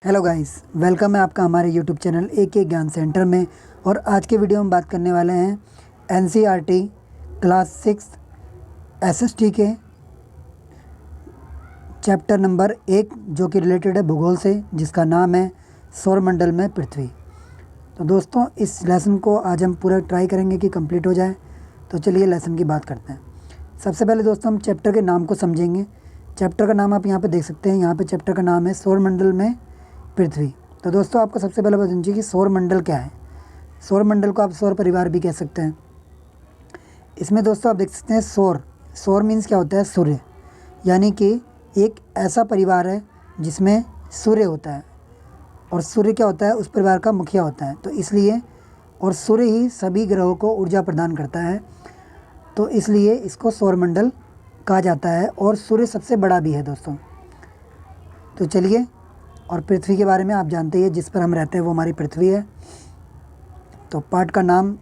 Hello guys, welcome है आपका हमारे यूट्यूब चैनल ए ज्ञान सेंटर में। और आज के वीडियो में बात करने वाले हैं एनसीईआरटी क्लास 6 एसएसटी के चैप्टर नंबर 1 जो कि रिलेटेड है भूगोल से, जिसका नाम है सौरमंडल में पृथ्वी। तो दोस्तों, इस लेसन को आज हम पूरा ट्राई करेंगे कि कंप्लीट हो जाए। तो चलिए लेसन की बात करते हैं। सबसे पहले दोस्तों हम चैप्टर के नाम को समझेंगे। चैप्टर का नाम आप यहाँ पे देख सकते हैं। यहाँ पे चैप्टर का नाम है सौरमंडल में पृथ्वी। तो दोस्तों, आपको सबसे पहले बता दीजिए कि सौरमंडल क्या है। सौरमंडल को आप सौर परिवार भी कह सकते हैं। इसमें दोस्तों आप देख सकते हैं सौर मीन्स क्या होता है, सूर्य। यानी कि एक ऐसा परिवार है जिसमें सूर्य होता है, और सूर्य क्या होता है, उस परिवार का मुखिया होता है। तो इसलिए, और सूर्य ही सभी ग्रहों को ऊर्जा प्रदान करता है, तो इसलिए इसको सौरमंडल कहा जाता है। और सूर्य सबसे बड़ा भी है दोस्तों। तो चलिए, और पृथ्वी के बारे में आप जानते ही हैं, जिस पर हम रहते हैं वो हमारी पृथ्वी है। तो पाठ का नाम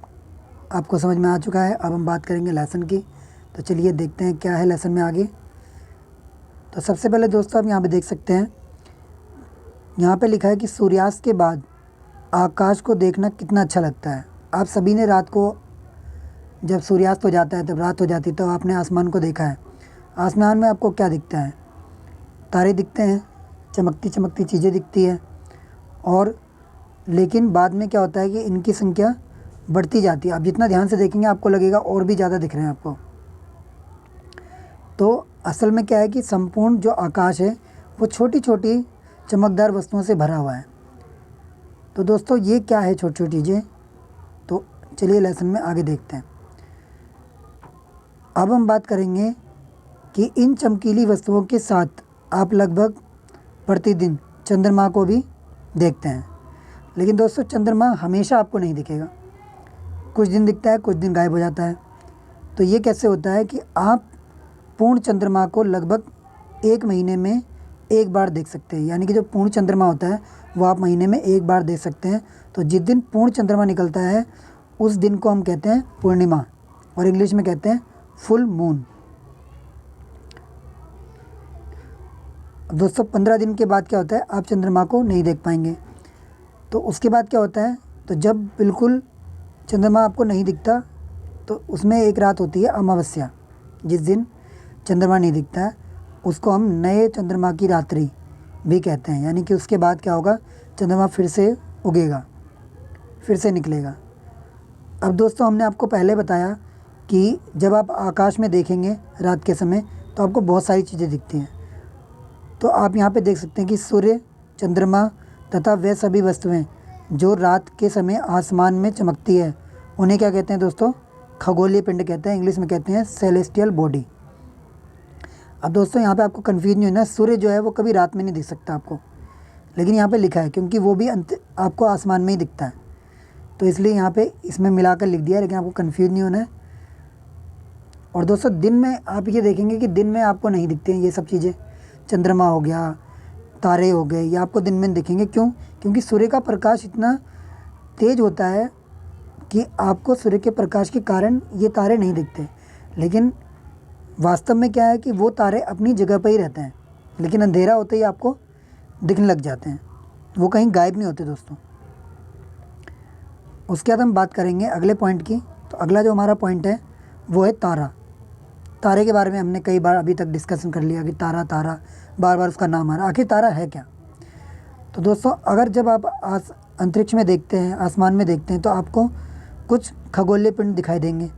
आपको समझ में आ चुका है। अब हम बात करेंगे लेसन की। तो चलिए देखते हैं क्या है लेसन में आगे। तो सबसे पहले दोस्तों आप यहाँ पे देख सकते हैं, यहाँ पे लिखा है कि सूर्यास्त के बाद आकाश को देखना कितना अच्छा लगता है। आप सभी ने रात को, जब सूर्यास्त हो जाता है, तब रात हो जाती है, तो आपने आसमान को देखा है। आसमान में आपको क्या दिखता है? तारे दिखते हैं, चमकती चमकती चीज़ें दिखती है। और लेकिन बाद में क्या होता है कि इनकी संख्या बढ़ती जाती है। आप जितना ध्यान से देखेंगे आपको लगेगा और भी ज़्यादा दिख रहे हैं आपको। तो असल में क्या है कि संपूर्ण जो आकाश है वो छोटी छोटी चमकदार वस्तुओं से भरा हुआ है। तो दोस्तों, ये क्या है छोटी छोटी चीज़ें? तो चलिए लेसन में आगे देखते हैं। अब हम बात करेंगे कि इन चमकीली वस्तुओं के साथ आप लगभग प्रतिदिन चंद्रमा को भी देखते हैं। लेकिन दोस्तों, चंद्रमा हमेशा आपको नहीं दिखेगा। कुछ दिन दिखता है, कुछ दिन गायब हो जाता है। तो ये कैसे होता है कि आप पूर्ण चंद्रमा को लगभग एक महीने में एक बार देख सकते हैं। यानी कि जो पूर्ण चंद्रमा होता है वो आप महीने में एक बार देख सकते हैं। तो जिस दिन पूर्ण चंद्रमा निकलता है उस दिन को हम कहते हैं पूर्णिमा, और इंग्लिश में कहते हैं फुल मून। दोस्तों, 15 दिन के बाद क्या होता है, आप चंद्रमा को नहीं देख पाएंगे। तो उसके बाद क्या होता है, तो जब बिल्कुल चंद्रमा आपको नहीं दिखता, तो उसमें एक रात होती है अमावस्या, जिस दिन चंद्रमा नहीं दिखता है, उसको हम नए चंद्रमा की रात्रि भी कहते हैं। यानी कि उसके बाद क्या होगा, चंद्रमा फिर से उगेगा, फिर से निकलेगा। अब दोस्तों, हमने आपको पहले बताया कि जब आप आकाश में देखेंगे रात के समय तो आपको बहुत सारी चीज़ें दिखती हैं। तो आप यहाँ पे देख सकते हैं कि सूर्य, चंद्रमा तथा वे सभी वस्तुएं जो रात के समय आसमान में चमकती है, उन्हें क्या कहते हैं दोस्तों? खगोलीय पिंड कहते हैं। इंग्लिश में कहते हैं सेलेस्टियल बॉडी। अब दोस्तों, यहाँ पे आपको कन्फ्यूज नहीं होना, सूर्य जो है वो कभी रात में नहीं दिख सकता आपको, लेकिन यहाँ पे लिखा है क्योंकि वो भी आपको आसमान में ही दिखता है, तो इसलिए यहाँ पे इसमें मिलाकर लिख दिया है, लेकिन आपको कन्फ्यूज नहीं होना है। और दोस्तों, दिन में आप ये देखेंगे कि दिन में आपको नहीं दिखते हैं ये सब चीज़ें। चंद्रमा हो गया, तारे हो गए, ये आपको दिन में दिखेंगे। क्यों? क्योंकि सूर्य का प्रकाश इतना तेज़ होता है कि आपको सूर्य के प्रकाश के कारण ये तारे नहीं दिखते। लेकिन वास्तव में क्या है कि वो तारे अपनी जगह पर ही रहते हैं, लेकिन अंधेरा होते ही आपको दिखने लग जाते हैं, वो कहीं गायब नहीं होते दोस्तों। उसके बाद हम बात करेंगे अगले पॉइंट की। तो अगला जो हमारा पॉइंट है वो है तारा। तारे के बारे में हमने कई बार अभी तक डिस्कशन कर लिया कि तारा तारा बार बार उसका नाम आ रहा है। आखिर तारा है क्या? तो दोस्तों, अगर जब आप अंतरिक्ष में देखते हैं, आसमान में देखते हैं, तो आपको कुछ खगोलीय पिंड दिखाई देंगे।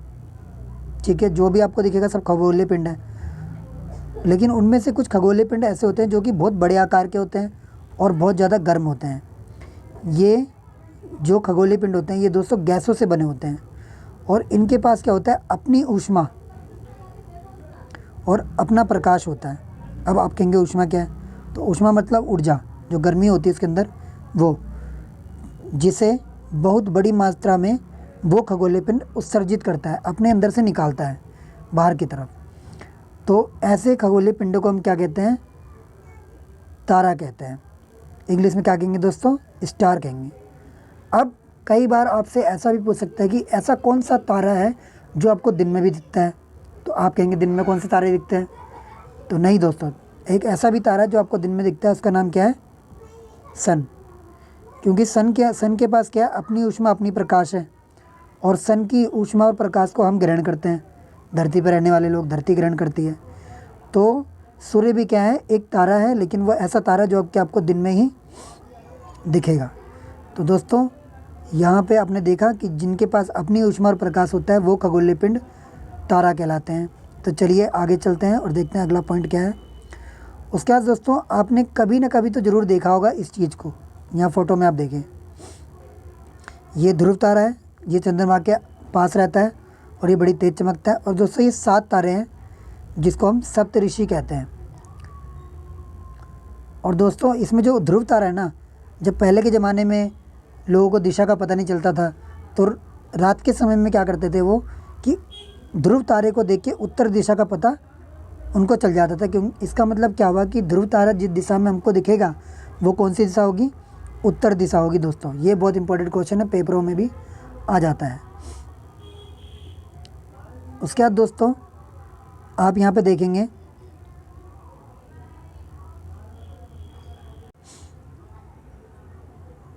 ठीक है, जो भी आपको दिखेगा सब खगोलीय पिंड है। लेकिन उनमें से कुछ खगोलीय पिंड ऐसे होते हैं जो कि बहुत बड़े आकार के होते हैं और बहुत ज़्यादा गर्म होते हैं। ये जो खगोलीय पिंड होते हैं ये दोस्तों गैसों से बने होते हैं, और इनके पास क्या होता है, अपनी ऊष्मा और अपना प्रकाश होता है। अब आप कहेंगे ऊष्मा क्या है? तो ऊष्मा मतलब ऊर्जा, जो गर्मी होती है इसके अंदर, वो जिसे बहुत बड़ी मात्रा में वो खगोलीय पिंड उत्सर्जित करता है, अपने अंदर से निकालता है बाहर की तरफ। तो ऐसे खगोलीय पिंडों को हम क्या कहते हैं? तारा कहते हैं। इंग्लिश में क्या कहेंगे दोस्तों? स्टार कहेंगे। अब कई बार आपसे ऐसा भी पूछ सकता है कि ऐसा कौन सा तारा है जो आपको दिन में भी दिखता है? तो आप कहेंगे दिन में कौन से तारे दिखते हैं? तो नहीं दोस्तों, एक ऐसा भी तारा है जो आपको दिन में दिखता है, उसका नाम क्या है? सन, क्योंकि सन के पास क्या है, अपनी ऊष्मा अपनी प्रकाश है, और सन की ऊष्मा और प्रकाश को हम ग्रहण करते हैं, धरती पर रहने वाले लोग, धरती ग्रहण करती है। तो सूर्य भी क्या है, एक तारा है, लेकिन वो ऐसा तारा जो कि आपको दिन में ही दिखेगा। तो दोस्तों यहाँ पे आपने देखा कि जिनके पास अपनी ऊष्मा और प्रकाश होता है वो खगोलीय पिंड तारा कहलाते हैं। तो चलिए आगे चलते हैं और देखते हैं अगला पॉइंट क्या है। उसके बाद दोस्तों आपने कभी ना कभी तो ज़रूर देखा होगा इस चीज़ को। यहाँ फ़ोटो में आप देखें, ये ध्रुव तारा है, ये चंद्रमा के पास रहता है और ये बड़ी तेज़ चमकता है। और दोस्तों ये 7 तारे हैं जिसको हम सप्तऋषि कहते हैं। और दोस्तों इसमें जो ध्रुव तारा है ना, जब पहले के ज़माने में लोगों को दिशा का पता नहीं चलता था, तो रात के समय में क्या करते थे वो, कि ध्रुव तारे को देख के उत्तर दिशा का पता उनको चल जाता था। क्योंकि इसका मतलब क्या हुआ कि ध्रुव तारा जिस दिशा में हमको दिखेगा वो कौन सी दिशा होगी, उत्तर दिशा होगी। दोस्तों ये बहुत इंपॉर्टेंट क्वेश्चन है, पेपरों में भी आ जाता है। उसके बाद दोस्तों आप यहाँ पे देखेंगे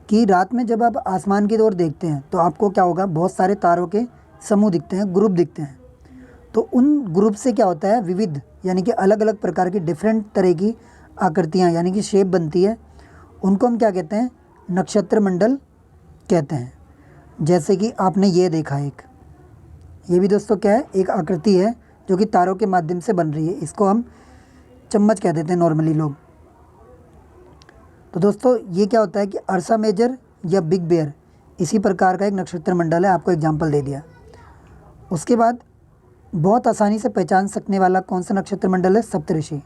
कि रात में जब आप आसमान की ओर देखते हैं तो आपको क्या होगा, बहुत सारे तारों के समूह दिखते हैं, ग्रुप दिखते हैं। तो उन ग्रुप से क्या होता है, विविध यानी कि अलग अलग प्रकार की डिफरेंट तरह की आकृतियाँ यानी कि शेप बनती है। उनको हम क्या कहते हैं, नक्षत्र मंडल कहते हैं। जैसे कि आपने ये देखा, एक ये भी दोस्तों क्या है, एक आकृति है जो कि तारों के माध्यम से बन रही है। इसको हम चम्मच कह देते हैं नॉर्मली लोग। तो दोस्तों ये क्या होता है कि अर्सा मेजर या बिग बेयर इसी प्रकार का एक नक्षत्र मंडल है, आपको एग्जांपल दे दिया। उसके बाद बहुत आसानी से पहचान सकने वाला कौन सा नक्षत्र मंडल है, सप्तऋषि।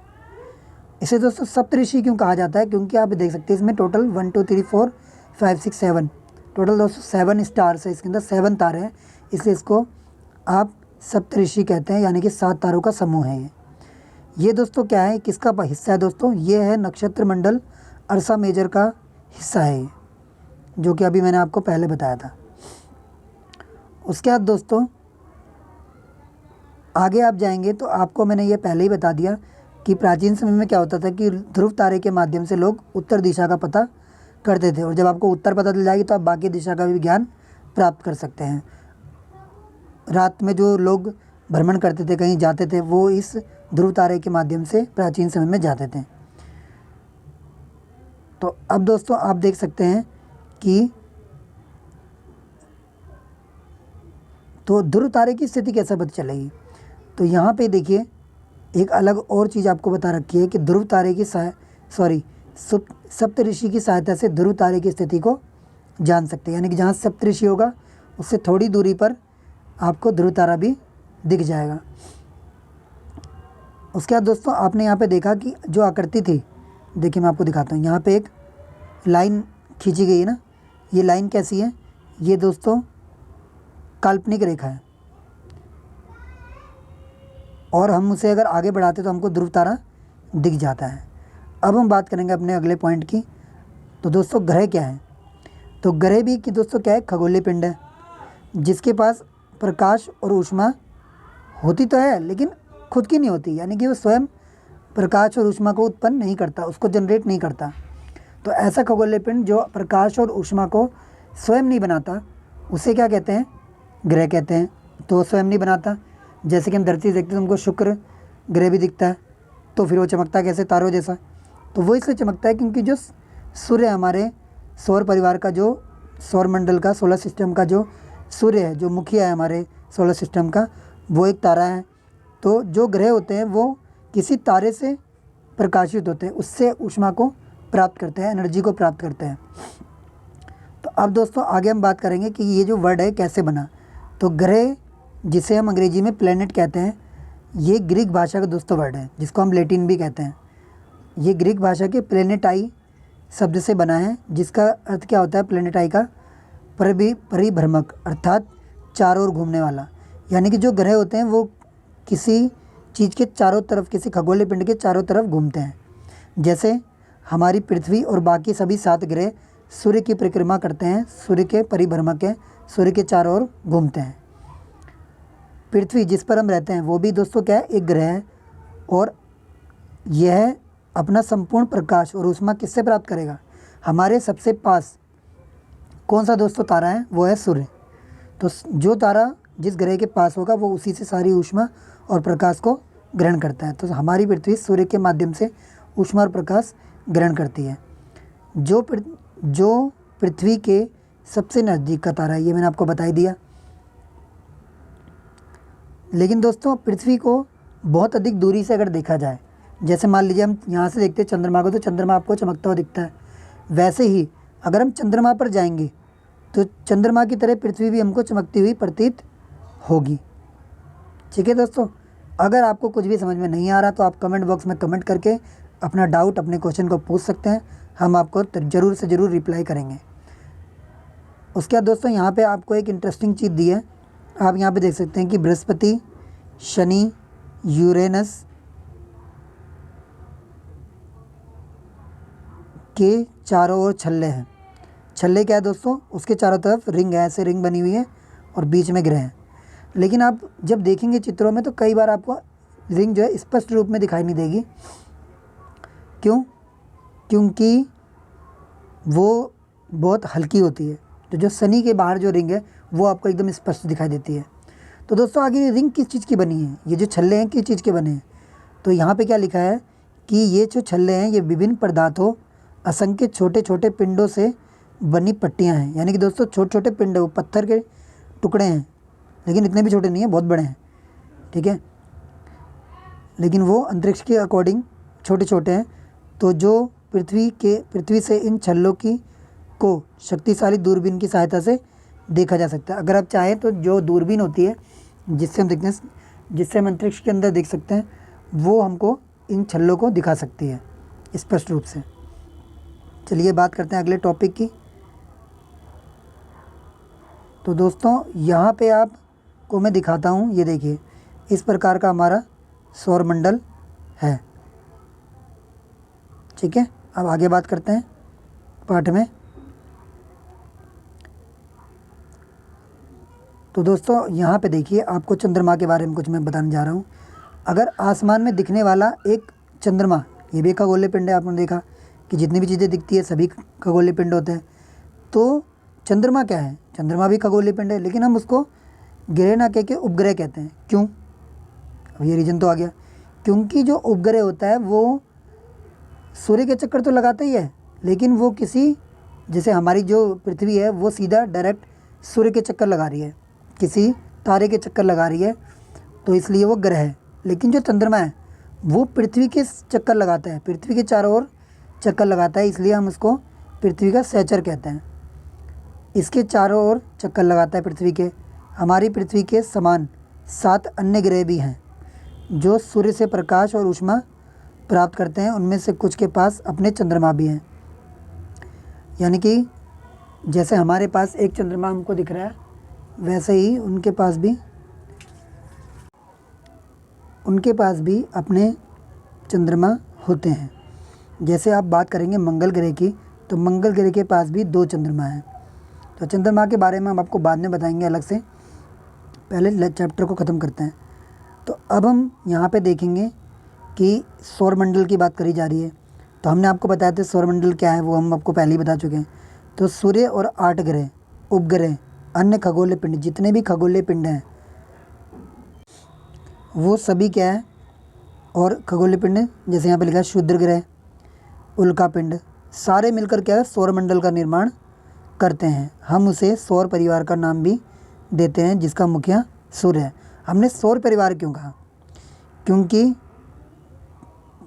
इसे दोस्तों सप्तऋषि क्यों कहा जाता है, क्योंकि आप देख सकते हैं इसमें टोटल 1 2 3 4 5 6 7 टोटल दोस्तों 7 स्टार्स है, इसके अंदर 7 तारे हैं, इसलिए इसको आप सप्तऋषि कहते हैं, यानी कि 7 तारों का समूह है ये दोस्तों क्या है, किसका हिस्सा है दोस्तों, ये है नक्षत्र मंडल अर्सा मेजर का हिस्सा है, जो कि अभी मैंने आपको पहले बताया था। उसके बाद दोस्तों आगे आप जाएंगे तो आपको मैंने ये पहले ही बता दिया कि प्राचीन समय में क्या होता था कि ध्रुव तारे के माध्यम से लोग उत्तर दिशा का पता करते थे, और जब आपको उत्तर पता चल जाएगी तो आप बाकी दिशा का भी ज्ञान प्राप्त कर सकते हैं। रात में जो लोग भ्रमण करते थे, कहीं जाते थे, वो इस ध्रुव तारे के माध्यम से प्राचीन समय में जाते थे। तो अब दोस्तों आप देख सकते हैं कि तो ध्रुव तारे की स्थिति कैसे पता चलेगी। तो यहाँ पे देखिए एक अलग और चीज़ आपको बता रखी है कि ध्रुव तारे की सप्तऋषि की सहायता से ध्रुव तारे की स्थिति को जान सकते हैं, यानी कि जहाँ सप्तऋषि होगा उससे थोड़ी दूरी पर आपको ध्रुव तारा भी दिख जाएगा। उसके बाद दोस्तों आपने यहाँ पे देखा कि जो आकृति थी, देखिए मैं आपको दिखाता हूँ, यहाँ पे एक लाइन खींची गई है ना, ये लाइन कैसी है, ये दोस्तों काल्पनिक रेखा है, और हम उसे अगर आगे बढ़ाते तो हमको ध्रुव तारा दिख जाता है। अब हम बात करेंगे अपने अगले पॉइंट की। तो दोस्तों ग्रह क्या है, तो ग्रह भी कि दोस्तों क्या है, खगोलीय पिंड है जिसके पास प्रकाश और ऊष्मा होती तो है लेकिन खुद की नहीं होती, यानी कि वो स्वयं प्रकाश और ऊष्मा को उत्पन्न नहीं करता, उसको जनरेट नहीं करता। तो ऐसा खगोलीय पिंड जो प्रकाश और ऊष्मा को स्वयं नहीं बनाता, उसे क्या कहते हैं, ग्रह कहते हैं। तो स्वयं नहीं बनाता, जैसे कि हम धरती देखते हैं, हमको शुक्र ग्रह भी दिखता है, तो फिर वो चमकता कैसे, तारों जैसा। तो वो इसलिए चमकता है क्योंकि जो सूर्य हमारे सौर परिवार का, जो सौर मंडल का, सोलर सिस्टम का जो सूर्य है, जो मुखिया है हमारे सोलर सिस्टम का, वो एक तारा है। तो जो ग्रह होते हैं वो किसी तारे से प्रकाशित होते हैं, उससे ऊष्मा को प्राप्त करते हैं, एनर्जी को प्राप्त करते हैं। तो अब दोस्तों आगे हम बात करेंगे कि ये जो वर्ड है कैसे बना। तो ग्रह, जिसे हम अंग्रेजी में प्लेनेट कहते हैं, ये ग्रीक भाषा का दोस्तों वर्ड है, जिसको हम लैटिन भी कहते हैं। ये ग्रीक भाषा के प्लेनेटाई शब्द से बना है, जिसका अर्थ क्या होता है, प्लेनेटाई का परिभ्रमक, अर्थात चारों ओर घूमने वाला। यानी कि जो ग्रह होते हैं वो किसी चीज़ के चारों तरफ, किसी खगोलीय पिंड के चारों तरफ घूमते हैं। जैसे हमारी पृथ्वी और बाकी सभी 7 ग्रह सूर्य की परिक्रमा करते हैं, सूर्य के परिभ्रमक है, सूर्य के चारों ओर घूमते हैं। पृथ्वी जिस पर हम रहते हैं वो भी दोस्तों क्या है, एक ग्रह है, और यह अपना संपूर्ण प्रकाश और ऊष्मा किससे प्राप्त करेगा, हमारे सबसे पास कौन सा दोस्तों तारा है, वो है सूर्य। तो जो तारा जिस ग्रह के पास होगा वो उसी से सारी ऊष्मा और प्रकाश को ग्रहण करता है। तो हमारी पृथ्वी सूर्य के माध्यम से ऊष्मा और प्रकाश ग्रहण करती है। जो पृथ्वी के सबसे नज़दीक का तारा है, ये मैंने आपको बता ही दिया। लेकिन दोस्तों पृथ्वी को बहुत अधिक दूरी से अगर देखा जाए, जैसे मान लीजिए हम यहाँ से देखते हैं चंद्रमा को, तो चंद्रमा आपको चमकता हुआ दिखता है। वैसे ही अगर हम चंद्रमा पर जाएंगे तो चंद्रमा की तरह पृथ्वी भी हमको चमकती हुई प्रतीत होगी। ठीक है दोस्तों, अगर आपको कुछ भी समझ में नहीं आ रहा तो आप कमेंट बॉक्स में कमेंट करके अपना डाउट, अपने क्वेश्चन को पूछ सकते हैं। हम आपको ज़रूर से ज़रूर रिप्लाई करेंगे। उसके बाद दोस्तों यहाँ पे आपको एक इंटरेस्टिंग चीज़ दी है। आप यहाँ पे देख सकते हैं कि बृहस्पति, शनि, यूरेनस के चारों ओर छल्ले हैं। छल्ले क्या है दोस्तों, उसके चारों तरफ रिंग है, ऐसे रिंग बनी हुई है और बीच में ग्रह है। लेकिन आप जब देखेंगे चित्रों में तो कई बार आपको रिंग जो है स्पष्ट रूप में दिखाई नहीं देगी। क्यों? क्योंकि वो बहुत हल्की होती है। तो जो शनि के बाहर जो रिंग है वो आपको एकदम स्पष्ट दिखाई देती है। तो दोस्तों आगे ये रिंग किस चीज़ की बनी है, ये जो छल्ले हैं किस चीज़ के बने हैं? तो यहाँ पे क्या लिखा है कि ये जो छल्ले हैं ये विभिन्न पदार्थों, असंख्य छोटे छोटे पिंडों से बनी पट्टियाँ हैं। यानी कि दोस्तों छोटे छोटे पिंड, वो पत्थर के टुकड़े हैं, लेकिन इतने भी छोटे नहीं हैं, बहुत बड़े हैं। ठीक है, लेकिन वो अंतरिक्ष के अकॉर्डिंग छोटे छोटे हैं। तो जो पृथ्वी से इन छल्लों को शक्तिशाली दूरबीन की सहायता से देखा जा सकता है। अगर आप चाहें तो जो दूरबीन होती है जिससे हम अंतरिक्ष के अंदर देख सकते हैं, वो हमको इन छल्लों को दिखा सकती है स्पष्ट रूप से। चलिए बात करते हैं अगले टॉपिक की। तो दोस्तों यहाँ पे आपको मैं दिखाता हूँ, ये देखिए इस प्रकार का हमारा सौरमंडल है। ठीक है, अब आगे बात करते हैं पाठ में। तो दोस्तों यहाँ पे देखिए, आपको चंद्रमा के बारे में कुछ मैं बताने जा रहा हूँ। अगर आसमान में दिखने वाला एक चंद्रमा, ये भी खगोलीय पिंड है। आपने देखा कि जितनी भी चीज़ें दिखती है सभी खगोलीय पिंड होते हैं। तो चंद्रमा क्या है? चंद्रमा भी खगोलीय पिंड है, लेकिन हम उसको ग्रह ना कह के उपग्रह कहते हैं। क्यों? अब ये रीज़न तो आ गया, क्योंकि जो उपग्रह होता है वो सूर्य के चक्कर तो लगाता ही है, लेकिन वो जैसे हमारी जो पृथ्वी है वो सीधा डायरेक्ट सूर्य के चक्कर लगा रही है, किसी तारे के चक्कर लगा रही है, तो इसलिए वो ग्रह है। लेकिन जो चंद्रमा है वो पृथ्वी के चक्कर लगाता है, पृथ्वी के चारों ओर चक्कर लगाता है, इसलिए हम उसको पृथ्वी का सहचर कहते हैं। इसके चारों ओर चक्कर लगाता है पृथ्वी के। हमारी पृथ्वी के समान 7 अन्य ग्रह भी हैं जो सूर्य से प्रकाश और ऊष्मा प्राप्त करते हैं। उनमें से कुछ के पास अपने चंद्रमा भी हैं। यानी कि जैसे हमारे पास एक चंद्रमा हमको दिख रहा है, वैसे ही उनके पास भी अपने चंद्रमा होते हैं। जैसे आप बात करेंगे मंगल ग्रह की, तो मंगल ग्रह के पास भी 2 चंद्रमा हैं। तो चंद्रमा के बारे में हम आपको बाद में बताएंगे अलग से, पहले चैप्टर को ख़त्म करते हैं। तो अब हम यहाँ पे देखेंगे कि सौरमंडल की बात करी जा रही है। तो हमने आपको बताया था सौरमंडल क्या है, वो हम आपको पहले ही बता चुके हैं। तो सूर्य और 8 ग्रह, उपग्रह, अन्य खगोलीय पिंड, जितने भी खगोलीय पिंड हैं वो सभी क्या है, और खगोलीय पिंड जैसे यहाँ पे लिखा है क्षुद्र ग्रह, उल्का पिंड, सारे मिलकर क्या है सौरमंडल का निर्माण करते हैं। हम उसे सौर परिवार का नाम भी देते हैं, जिसका मुखिया सूर्य है। हमने सौर परिवार क्यों कहा?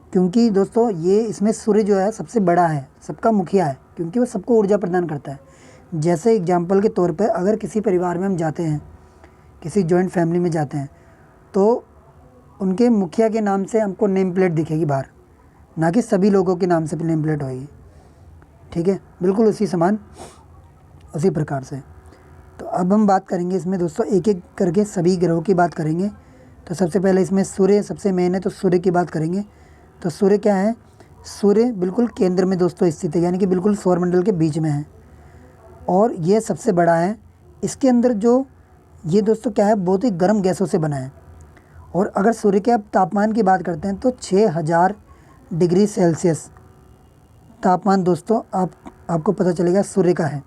क्योंकि दोस्तों ये इसमें सूर्य जो है सबसे बड़ा है, सबका मुखिया है, क्योंकि वो सबको ऊर्जा प्रदान करता है। जैसे एग्जाम्पल के तौर पर अगर किसी परिवार में हम जाते हैं, किसी जॉइंट फैमिली में जाते हैं, तो उनके मुखिया के नाम से हमको नेम प्लेट दिखेगी बाहर, ना कि सभी लोगों के नाम से नेम प्लेट होगी। ठीक है, बिल्कुल उसी प्रकार से। तो अब हम बात करेंगे इसमें दोस्तों एक एक करके सभी ग्रहों की बात करेंगे। तो सबसे पहले इसमें सूर्य सबसे मेन है, तो सूर्य की बात करेंगे। तो सूर्य क्या है? सूर्य बिल्कुल केंद्र में दोस्तों स्थित है, यानी कि बिल्कुल सौरमंडल के बीच में है, और ये सबसे बड़ा है। इसके अंदर जो ये दोस्तों क्या है, बहुत ही गर्म गैसों से बना है। और अगर सूर्य के आप तापमान की बात करते हैं तो 6000 डिग्री सेल्सियस तापमान दोस्तों आपको पता चलेगा सूर्य का है।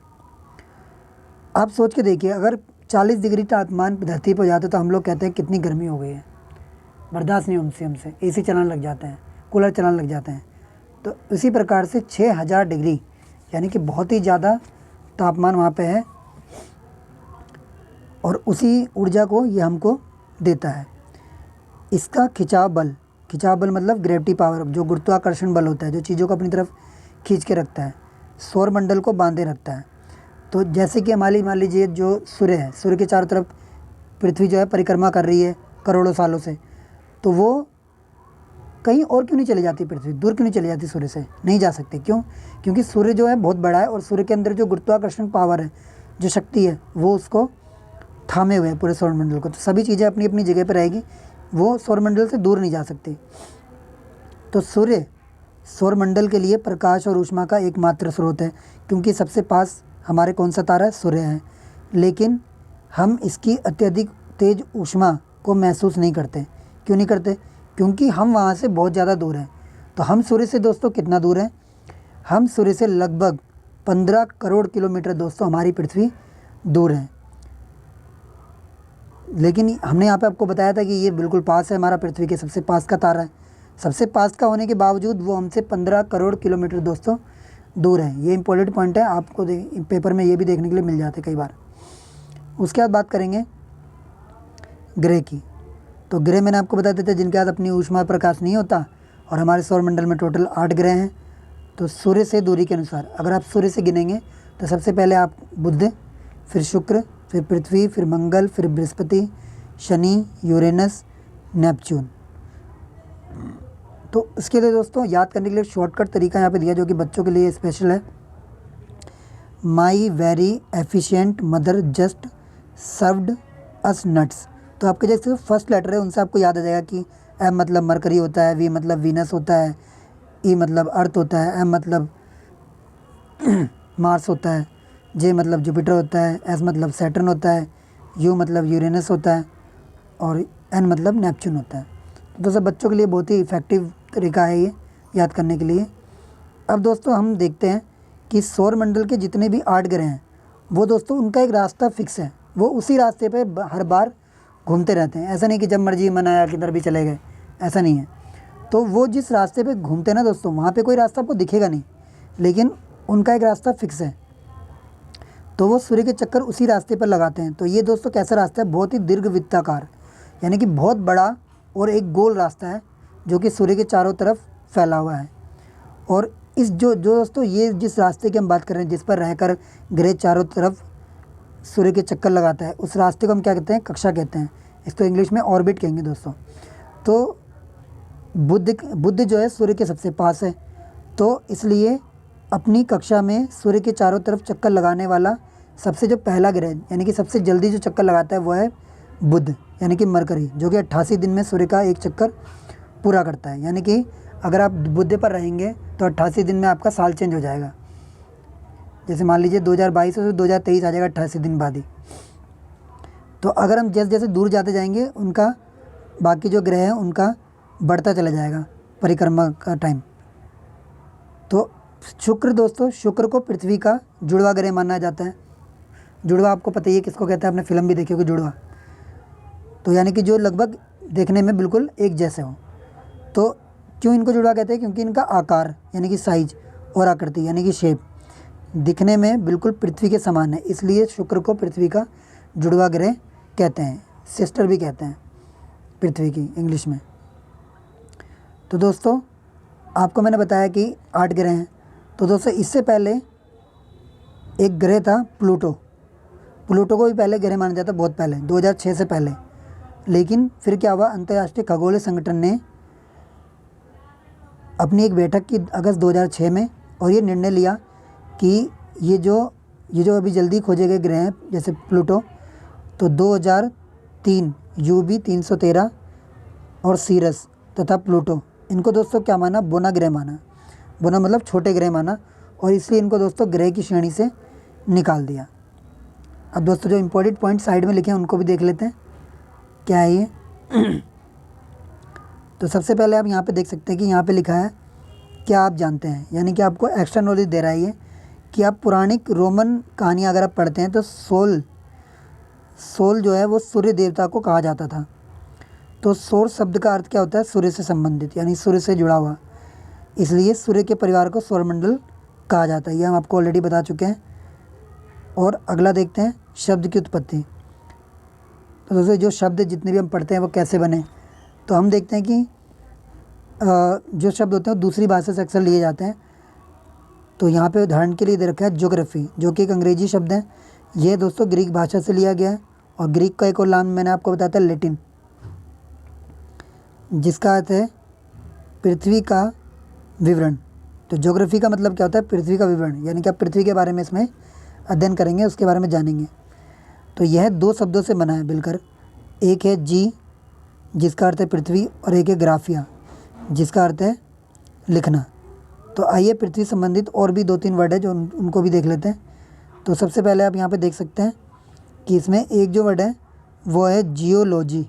आप सोच के देखिए, अगर 40 डिग्री तापमान धरती पर जाता तो हम लोग कहते हैं कितनी गर्मी हो गई है, बर्दाश्त नहीं हमसे एसी चलाने लग जाते हैं, कूलर चलाने लग जाते हैं। तो इसी प्रकार से 6000 डिग्री यानी कि बहुत ही ज़्यादा तापमान वहाँ पे है, और उसी ऊर्जा को ये हमको देता है। इसका खिंचाव बल मतलब ग्रेविटी पावर, जो गुरुत्वाकर्षण बल होता है, जो चीज़ों को अपनी तरफ खींच के रखता है, सौरमंडल को बांधे रखता है। तो जैसे कि मान लीजिए जो सूर्य है, सूर्य के चारों तरफ पृथ्वी जो है परिक्रमा कर रही है करोड़ों सालों से, तो वो कहीं और क्यों नहीं चली जाती, पृथ्वी दूर क्यों नहीं चली जाती सूर्य से? नहीं जा सकती। क्यों? क्योंकि सूर्य जो है बहुत बड़ा है, और सूर्य के अंदर जो गुरुत्वाकर्षण पावर है, जो शक्ति है, वो उसको थामे हुए हैं पूरे सौरमंडल को। तो सभी चीज़ें अपनी अपनी जगह पर रहेगी, वो सौरमंडल से दूर नहीं जा सकती। तो सूर्य सौरमंडल के लिए प्रकाश और ऊष्मा का एकमात्र स्रोत है, क्योंकि सबसे पास हमारे कौन सा तारा है? सूर्य है। लेकिन हम इसकी अत्यधिक तेज ऊष्मा को महसूस नहीं करते। क्यों नहीं करते? क्योंकि हम वहाँ से बहुत ज़्यादा दूर हैं। तो हम सूर्य से दोस्तों कितना दूर हैं? हम सूर्य से लगभग 15 करोड़ किलोमीटर दोस्तों हमारी पृथ्वी दूर है। लेकिन हमने यहाँ पे आपको बताया था कि ये बिल्कुल पास है, हमारा पृथ्वी के सबसे पास का तारा है। सबसे पास का होने के बावजूद वो हमसे 15 करोड़ किलोमीटर दोस्तों दूर है। ये इंपॉर्टेंट पॉइंट है, आपको पेपर में ये भी देखने के लिए मिल जाते कई बार। उसके बाद बात करेंगे ग्रह की। तो ग्रह मैंने आपको बता देते जिनके पास अपनी ऊष्मा प्रकाश नहीं होता, और हमारे सौरमंडल में टोटल 8 ग्रह हैं। तो सूर्य से दूरी के अनुसार अगर आप सूर्य से गिनेंगे तो सबसे पहले आप बुध, फिर शुक्र, फिर पृथ्वी, फिर मंगल, फिर बृहस्पति, शनि, यूरेनस, नेपच्यून। तो इसके लिए दोस्तों याद करने के लिए शॉर्टकट तरीका यहाँ पे दिया जो कि बच्चों के लिए स्पेशल है। My very efficient mother just served us nuts. तो आपके जैसे फर्स्ट लेटर है उनसे आपको याद आ जाएगा कि एम मतलब मरकरी होता है, वी मतलब वीनस होता है, ई मतलब अर्थ होता है, एम मतलब मार्स होता है, जे मतलब जुपिटर होता है, एस मतलब सैटर्न होता है, यू मतलब यूरेनस होता है, और एन मतलब नेपच्यून होता है। तो दोस्तों बच्चों के लिए बहुत ही इफ़ेक्टिव तरीका है ये याद करने के लिए। अब दोस्तों हम देखते हैं कि सौरमंडल के जितने भी 8 ग्रह हैं वो दोस्तों उनका एक रास्ता फिक्स है, वो उसी रास्ते पे हर बार घूमते रहते हैं। ऐसा नहीं कि जब मर्जी मन आया किधर भी चले गए, ऐसा नहीं है। तो वो जिस रास्ते पे घूमते हैं ना दोस्तों, वहाँ पे कोई रास्ता आपको दिखेगा नहीं, लेकिन उनका एक रास्ता फिक्स है। तो वो सूर्य के चक्कर उसी रास्ते पर लगाते हैं। तो ये दोस्तों कैसा रास्ता है? बहुत ही दीर्घवृत्ताकार, यानी कि बहुत बड़ा और एक गोल रास्ता है जो कि सूर्य के चारों तरफ फैला हुआ है। और इस जो दोस्तों ये जिस रास्ते की हम बात कर रहे हैं, जिस पर रहकर ग्रह चारों तरफ सूर्य के चक्कर लगाता है, उस रास्ते को हम क्या कहते हैं? कक्षा कहते हैं। इसको इंग्लिश में ऑर्बिट कहेंगे दोस्तों। तो बुध जो है सूर्य के सबसे पास है, तो इसलिए अपनी कक्षा में सूर्य के चारों तरफ चक्कर लगाने वाला सबसे जो पहला ग्रह यानी कि सबसे जल्दी जो चक्कर लगाता है वो है बुध यानी कि मरकरी, जो कि 88 दिन में सूर्य का एक चक्कर पूरा करता है। यानी कि अगर आप बुध पर रहेंगे तो 88 दिन में आपका साल चेंज हो जाएगा। जैसे मान लीजिए 2022 से 2023 आ जाएगा 88 दिन बाद ही। तो अगर हम जैसे जैसे दूर जाते जाएंगे उनका बाकी जो ग्रह हैं उनका बढ़ता चला जाएगा परिक्रमा का टाइम। तो शुक्र दोस्तों, शुक्र को पृथ्वी का जुड़वा ग्रह माना जाता है। जुड़वा आपको पता ही है किसको कहते हैं, आपने फिल्म भी देखी होगी जुड़वा। तो यानी कि जो लगभग देखने में बिल्कुल एक जैसे हो। तो क्यों इनको जुड़वा कहते हैं? क्योंकि इनका आकार यानी कि साइज और आकृति यानी कि शेप दिखने में बिल्कुल पृथ्वी के समान है, इसलिए शुक्र को पृथ्वी का जुड़वा ग्रह कहते हैं, सिस्टर भी कहते हैं पृथ्वी की इंग्लिश में। तो दोस्तों आपको मैंने बताया कि 8 ग्रह हैं। तो दोस्तों इससे पहले एक ग्रह था प्लूटो। प्लूटो को भी पहले ग्रह माना जाता, बहुत पहले 2006 से पहले। लेकिन फिर क्या हुआ, अंतर्राष्ट्रीय खगोलीय संगठन ने अपनी एक बैठक की अगस्त 2006 में, और ये निर्णय लिया कि ये जो अभी जल्दी खोजे गए ग्रह हैं जैसे प्लूटो, तो 2003 यूबी 313 और सीरस तथा प्लूटो, इनको दोस्तों क्या माना? बोना ग्रह माना। बोना मतलब छोटे ग्रह माना, और इसलिए इनको दोस्तों ग्रह की श्रेणी से निकाल दिया। अब दोस्तों जो इम्पोर्टेंट पॉइंट साइड में लिखे हैं उनको भी देख लेते हैं, क्या है ये। तो सबसे पहले आप यहाँ पे देख सकते हैं कि यहाँ पे लिखा है क्या आप जानते हैं, यानी कि आपको एक्स्ट्रा नॉलेज दे रहा है ये कि आप पौराणिक रोमन कहानियाँ अगर आप पढ़ते हैं तो सोल जो है वो सूर्य देवता को कहा जाता था। तो सौर शब्द का अर्थ क्या होता है? सूर्य से संबंधित, यानी सूर्य से जुड़ा हुआ। इसलिए सूर्य के परिवार को सौरमंडल कहा जाता है। यह हम आपको ऑलरेडी बता चुके हैं। और अगला देखते हैं शब्द की उत्पत्ति। तो दोस्तों जो शब्द जितने भी हम पढ़ते हैं वो कैसे बने, तो हम देखते हैं कि जो शब्द होते हैं वो दूसरी भाषा से अक्सर लिए जाते हैं। तो यहाँ पे उदाहरण के लिए दे रखा है ज्योग्राफी, जो कि एक अंग्रेजी शब्द है। यह दोस्तों ग्रीक भाषा से लिया गया है। और ग्रीक का एक और नाम मैंने आपको बताया था लैटिन, जिसका अर्थ है पृथ्वी का विवरण। तो ज्योग्राफी का मतलब क्या होता है? पृथ्वी का विवरण, यानी कि आप पृथ्वी के बारे में इसमें अध्ययन करेंगे, उसके बारे में जानेंगे। तो यह 2 शब्दों से बना है मिलकर। एक है जी, जिसका अर्थ है पृथ्वी, और एक है ग्राफिया, जिसका अर्थ है लिखना। तो आइए पृथ्वी संबंधित और भी 2-3 वर्ड है जो उनको भी देख लेते हैं। तो सबसे पहले आप यहाँ पे देख सकते हैं कि इसमें एक जो वर्ड है वो है जियोलॉजी,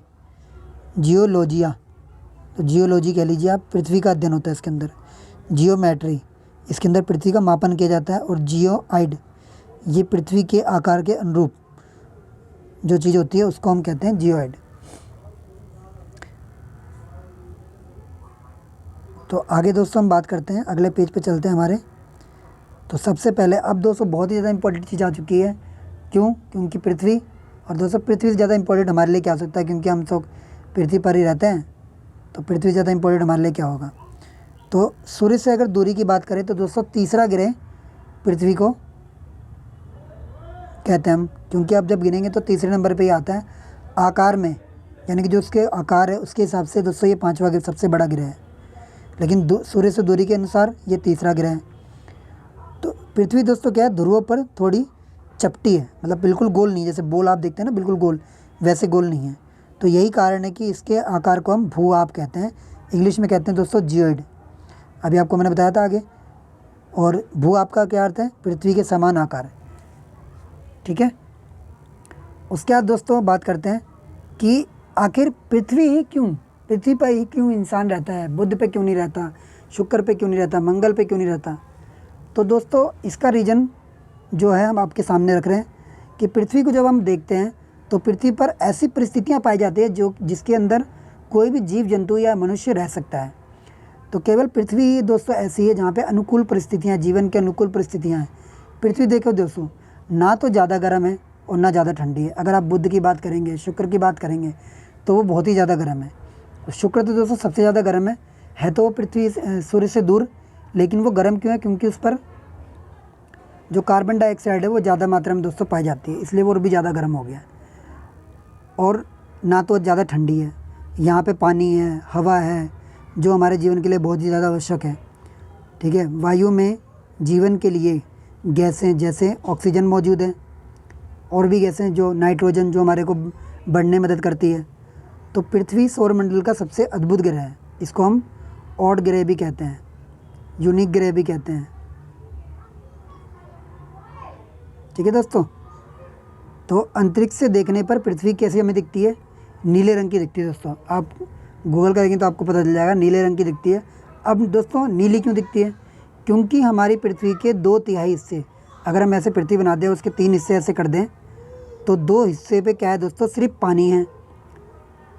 जियोलॉजिया। तो जियोलॉजी कह लीजिए आप, पृथ्वी का अध्ययन होता है इसके अंदर। जियोमेट्री, इसके अंदर पृथ्वी का मापन किया जाता है। और जियोआइड, ये पृथ्वी के आकार के अनुरूप जो चीज़ होती है उसको हम कहते हैं जियोआइड। तो आगे दोस्तों हम बात करते हैं, अगले पेज पे चलते हैं हमारे। तो सबसे पहले अब दोस्तों बहुत ही ज़्यादा इंपॉर्टेंट चीज़ आ चुकी है। क्यों? क्योंकि पृथ्वी, और दोस्तों पृथ्वी से ज़्यादा इंपॉर्टेंट हमारे लिए क्या हो सकता है? क्योंकि हम तो पृथ्वी पर ही रहते हैं, तो पृथ्वी से ज़्यादा इंपॉर्टेंट हमारे लिए क्या होगा? तो सूर्य से अगर दूरी की बात करें तो दोस्तों तीसरा ग्रह पृथ्वी को कहते हैं हम, क्योंकि आप जब गिनेंगे तो तीसरे नंबर पे ही आता है आकार में, यानी कि जो उसके आकार है उसके हिसाब से दोस्तों ये 5वां ग्रह सबसे बड़ा ग्रह है। लेकिन सूर्य से दूरी के अनुसार ये तीसरा ग्रह है। तो पृथ्वी दोस्तों क्या है? ध्रुवों पर थोड़ी चपटी है, मतलब बिल्कुल गोल नहीं, जैसे बॉल आप देखते हैं ना बिल्कुल गोल, वैसे गोल नहीं है। तो यही कारण है कि इसके आकार को हम भू-आप कहते हैं, इंग्लिश में कहते हैं दोस्तों जियोइड। अभी आपको मैंने बताया था आगे। और भू-आप का क्या अर्थ है? पृथ्वी के समान आकार। ठीक है। उसके बाद दोस्तों बात करते हैं कि आखिर पृथ्वी ही क्यों, पृथ्वी पर ही क्यों इंसान रहता है? बुध पे क्यों नहीं रहता? शुक्र पे क्यों नहीं रहता? मंगल पे क्यों नहीं रहता? तो दोस्तों इसका रीज़न जो है हम आपके सामने रख रहे हैं कि पृथ्वी को जब हम देखते हैं तो पृथ्वी पर ऐसी परिस्थितियां पाई जाती है जिसके अंदर कोई भी जीव जंतु या मनुष्य रह सकता है। तो केवल पृथ्वी ही दोस्तों ऐसी है जहाँ पे अनुकूल परिस्थितियाँ, जीवन के अनुकूल परिस्थितियाँ हैं। पृथ्वी देखो दोस्तों, ना तो ज़्यादा गर्म है और ना ज़्यादा ठंडी है। अगर आप बुध की बात करेंगे, शुक्र की बात करेंगे, तो वो बहुत ही ज़्यादा गर्म है। शुक्र तो दोस्तों सबसे ज़्यादा गर्म है तो वो पृथ्वी सूर्य से दूर, लेकिन वो गर्म क्यों है? क्योंकि उस पर जो कार्बन डाइऑक्साइड है वो ज़्यादा मात्रा में दोस्तों पाई जाती है, इसलिए वो और भी ज़्यादा गर्म हो गया। और ना तो ज़्यादा ठंडी है। यहाँ पे पानी है, हवा है, जो हमारे जीवन के लिए बहुत ही ज़्यादा आवश्यक है। ठीक है। वायु में जीवन के लिए गैसें जैसे ऑक्सीजन मौजूद है, और भी गैसें जो नाइट्रोजन, जो हमारे को बढ़ने में मदद करती है। तो पृथ्वी सौरमंडल का सबसे अद्भुत ग्रह है। इसको हम ऑड ग्रह भी कहते हैं, यूनिक ग्रह भी कहते हैं। ठीक है दोस्तों। तो अंतरिक्ष से देखने पर पृथ्वी कैसी हमें दिखती है? नीले रंग की दिखती है दोस्तों। आप गूगल करेंगे तो आपको पता चल जाएगा, नीले रंग की दिखती है। अब दोस्तों नीली क्यों दिखती है? क्योंकि हमारी पृथ्वी के 2/3 हिस्से, अगर हम ऐसे पृथ्वी बना दें, उसके 3 हिस्से ऐसे कर दें, तो 2 हिस्से पे क्या है दोस्तों? सिर्फ पानी है,